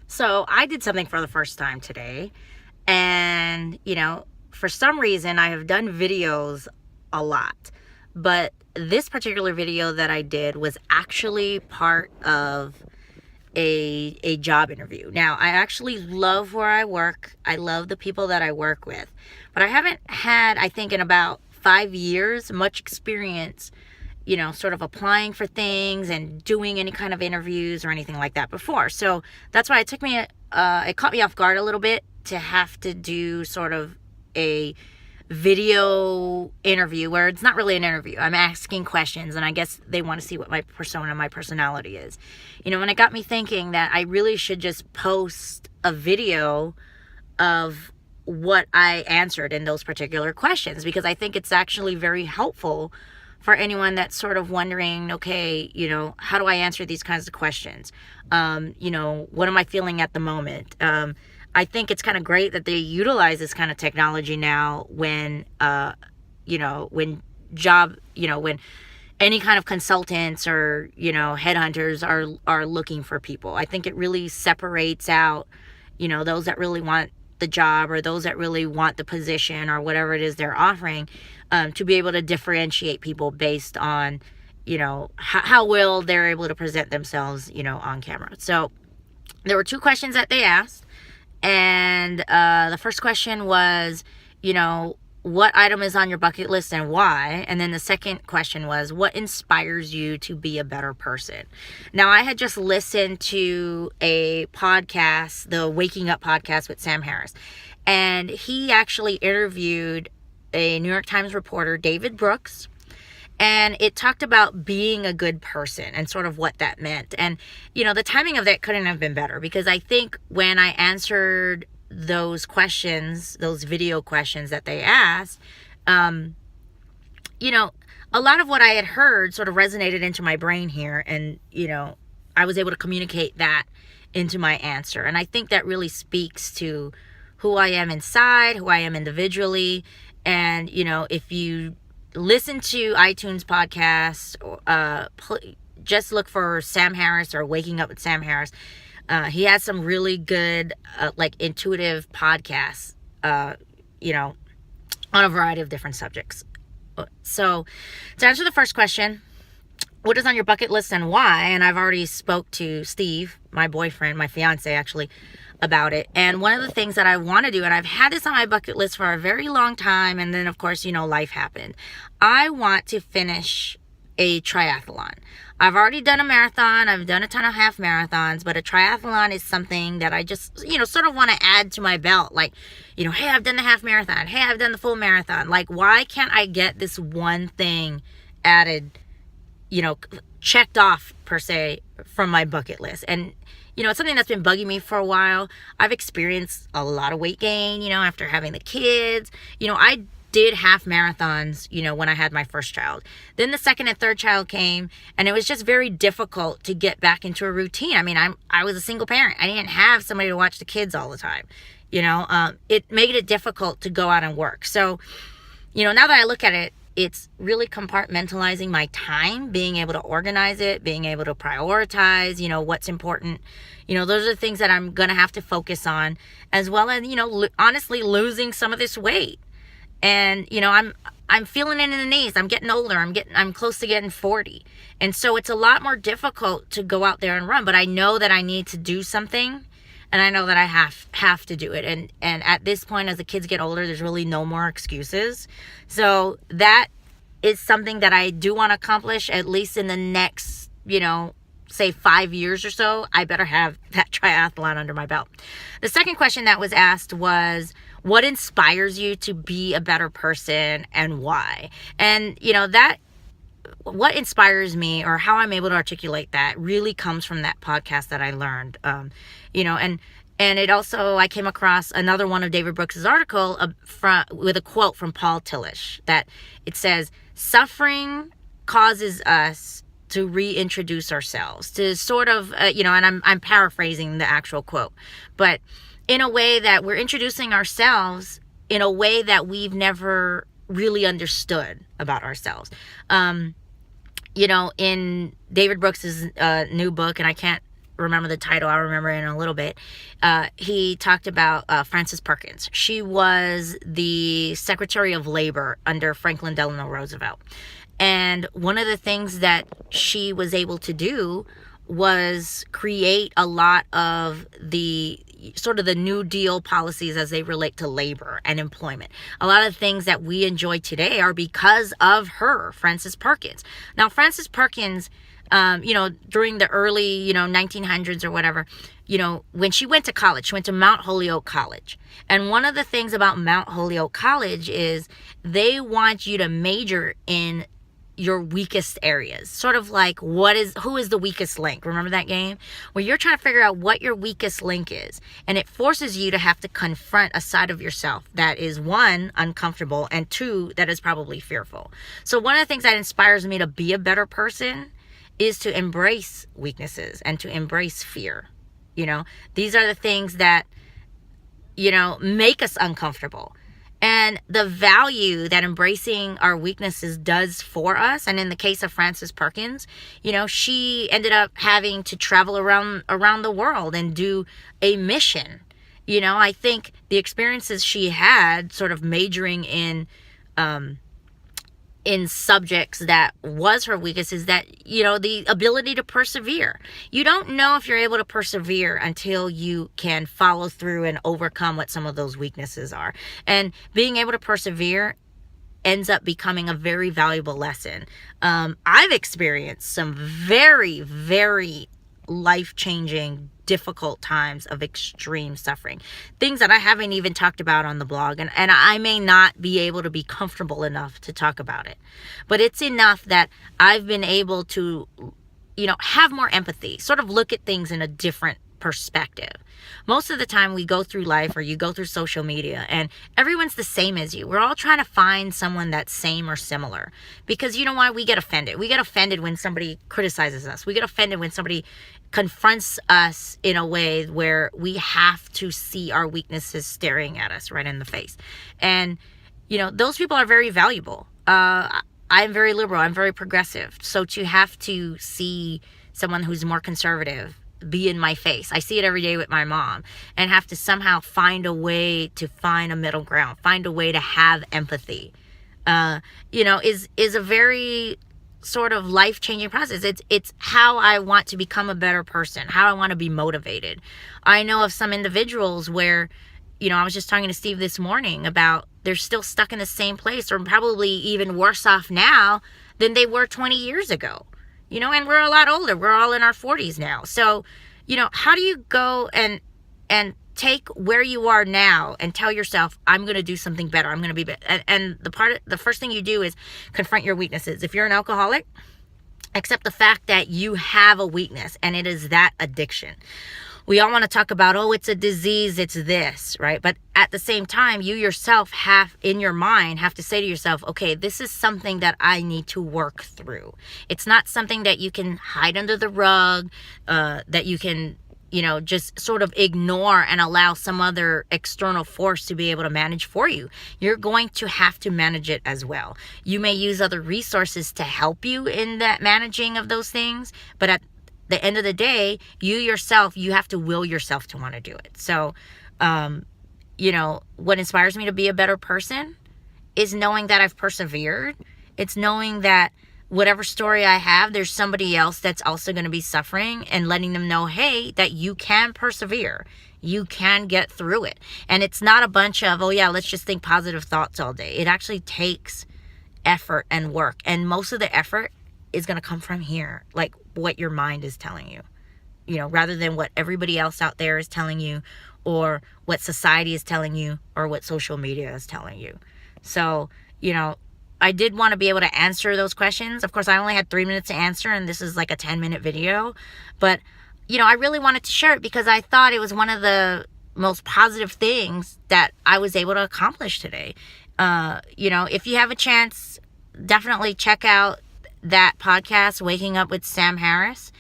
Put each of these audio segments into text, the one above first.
So I did something for the first time today. And, for some reason, I have done videos a lot. But this particular video that I did was actually part of a job interview. Now, I actually love where I work. I love the people that I work with. But I haven't had, I think, in about 5 years, much experience sort of applying for things and doing any kind of interviews or anything like that before. So that's why it caught me off guard a little bit to have to do sort of a video interview where it's not really an interview. I'm asking questions, and I guess they want to see what my persona, my personality is. And it got me thinking that I really should just post a video of what I answered in those particular questions, because I think it's actually very helpful for anyone that's sort of wondering, okay, how do I answer these kinds of questions? What am I feeling at the moment? I think it's kind of great that they utilize this kind of technology now when when any kind of consultants or, headhunters are looking for people. I think it really separates out, those that really want the job or those that really want the position or whatever it is they're offering, to be able to differentiate people based on, how well they're able to present themselves, on camera. So there were two questions that they asked. And the first question was, what item is on your bucket list and why? And then the second question was, what inspires you to be a better person? Now, I had just listened to a podcast, the Waking Up podcast with Sam Harris, and he actually interviewed a New York Times reporter, David Brooks, and it talked about being a good person and sort of what that meant. And, the timing of that couldn't have been better, because I think when I answered those questions, those video questions that they asked, a lot of what I had heard sort of resonated into my brain here. And, I was able to communicate that into my answer. And I think that really speaks to who I am inside, who I am individually. And, if you listen to iTunes podcasts, just look for Sam Harris or Waking Up with Sam Harris. He has some really good, intuitive podcasts, on a variety of different subjects. So to answer the first question, what is on your bucket list and why? And I've already spoke to Steve, my boyfriend, my fiance actually, about it. And one of the things that I want to do, and I've had this on my bucket list for a very long time, and then of course, life happened. I want to finish a triathlon. I've already done a marathon. I've done a ton of half marathons, but a triathlon is something that I just, sort of want to add to my belt. Like, hey, I've done the half marathon. Hey, I've done the full marathon. Like, why can't I get this one thing added, checked off per se from my bucket list? And, it's something that's been bugging me for a while. I've experienced a lot of weight gain, after having the kids. I did half marathons, when I had my first child. Then the second and third child came, and it was just very difficult to get back into a routine. I mean, I was a single parent. I didn't have somebody to watch the kids all the time. It made it difficult to go out and work. So, now that I look at it, it's really compartmentalizing my time, being able to organize it, being able to prioritize, what's important. Those are the things that I'm going to have to focus on, as well as, honestly losing some of this weight. And, I'm feeling it in the knees. I'm getting older. I'm close to getting 40. And so it's a lot more difficult to go out there and run, but I know that I need to do something, and I know that I have to do it. And at this point, as the kids get older, there's really no more excuses. So that is something that I do want to accomplish, at least in the next, say 5 years or so. I better have that triathlon under my belt. The second question that was asked was, what inspires you to be a better person and why? And, what inspires me, or how I'm able to articulate that, really comes from that podcast that I learned, and it also, I came across another one of David Brooks's article with a quote from Paul Tillich, that it says, suffering causes us to reintroduce ourselves, to sort of, and I'm paraphrasing the actual quote, but in a way that we're introducing ourselves in a way that we've never really understood about ourselves. In David Brooks's new book, and I can't remember the title. I'll remember it in a little bit. He talked about Frances Perkins. She was the Secretary of Labor under Franklin Delano Roosevelt. And one of the things that she was able to do was create a lot of the sort of the New Deal policies as they relate to labor and employment. A lot of things that we enjoy today are because of her, Frances Perkins. Now, Frances Perkins, during the early, 1900s or whatever, when she went to college, she went to Mount Holyoke College. And one of the things about Mount Holyoke College is they want you to major in your weakest areas. Sort of like who is the weakest link? Remember that game? Where you're trying to figure out what your weakest link is. And it forces you to have to confront a side of yourself that is, one, uncomfortable, and two, that is probably fearful. So one of the things that inspires me to be a better person is to embrace weaknesses and to embrace fear. These are the things that, make us uncomfortable. And the value that embracing our weaknesses does for us, and in the case of Frances Perkins, she ended up having to travel around the world and do a mission. I think the experiences she had sort of majoring in subjects that was her weakness is that, the ability to persevere. You don't know if you're able to persevere until you can follow through and overcome what some of those weaknesses are. And being able to persevere ends up becoming a very valuable lesson. I've experienced some very, very life-changing, difficult times of extreme suffering. Things that I haven't even talked about on the blog. And I may not be able to be comfortable enough to talk about it. But it's enough that I've been able to, have more empathy, sort of look at things in a different perspective. Most of the time we go through life, or you go through social media, and everyone's the same as you. We're all trying to find someone that's same or similar, because you know why? We get offended. We get offended when somebody criticizes us. We get offended when somebody confronts us in a way where we have to see our weaknesses staring at us right in the face. And those people are very valuable. I'm very liberal. I'm very progressive. So to have to see someone who's more conservative be in my face. I see it every day with my mom, and have to somehow find a way to find a middle ground, find a way to have empathy, is a very sort of life-changing process. It's how I want to become a better person, how I want to be motivated. I know of some individuals where, I was just talking to Steve this morning about they're still stuck in the same place, or probably even worse off now than they were 20 years ago. And we're a lot older. We're all in our 40s now. So, how do you go and take where you are now and tell yourself, I'm going to do something better. I'm going to be better. And the first thing you do is confront your weaknesses. If you're an alcoholic, accept the fact that you have a weakness, and it is that addiction. We all want to talk about, it's a disease, it's this, right? But at the same time, you yourself have to say to yourself, okay, this is something that I need to work through. It's not something that you can hide under the rug, that you can, just sort of ignore and allow some other external force to be able to manage for you. You're going to have to manage it as well. You may use other resources to help you in that managing of those things, but at the end of the day, you have to will yourself to want to do it. So, what inspires me to be a better person is knowing that I've persevered. It's knowing that whatever story I have, there's somebody else that's also going to be suffering, and letting them know, hey, that you can persevere. You can get through it. And it's not a bunch of, let's just think positive thoughts all day. It actually takes effort and work. And most of the effort is going to come from here, like what your mind is telling you, rather than what everybody else out there is telling you, or what society is telling you, or what social media is telling you. So, I did want to be able to answer those questions. Of course, I only had 3 minutes to answer, and this is like a 10-minute video, but I really wanted to share it because I thought it was one of the most positive things that I was able to accomplish today. If you have a chance, definitely check out that podcast, Waking Up with Sam Harris.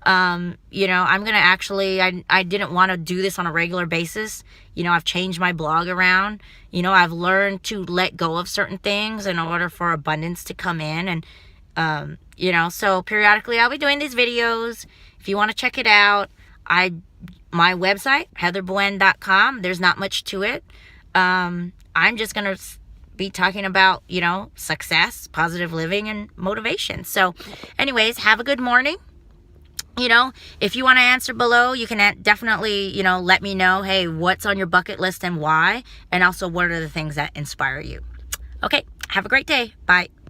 I'm going to actually, I didn't want to do this on a regular basis. I've changed my blog around. I've learned to let go of certain things in order for abundance to come in. And, so periodically I'll be doing these videos. If you want to check it out, my website, heatherbuen.com, there's not much to it. I'm just going to be talking about, success, positive living, and motivation. So anyways, have a good morning. If you want to answer below, you can definitely, let me know, hey, what's on your bucket list and why? And also, what are the things that inspire you? Okay, have a great day. Bye.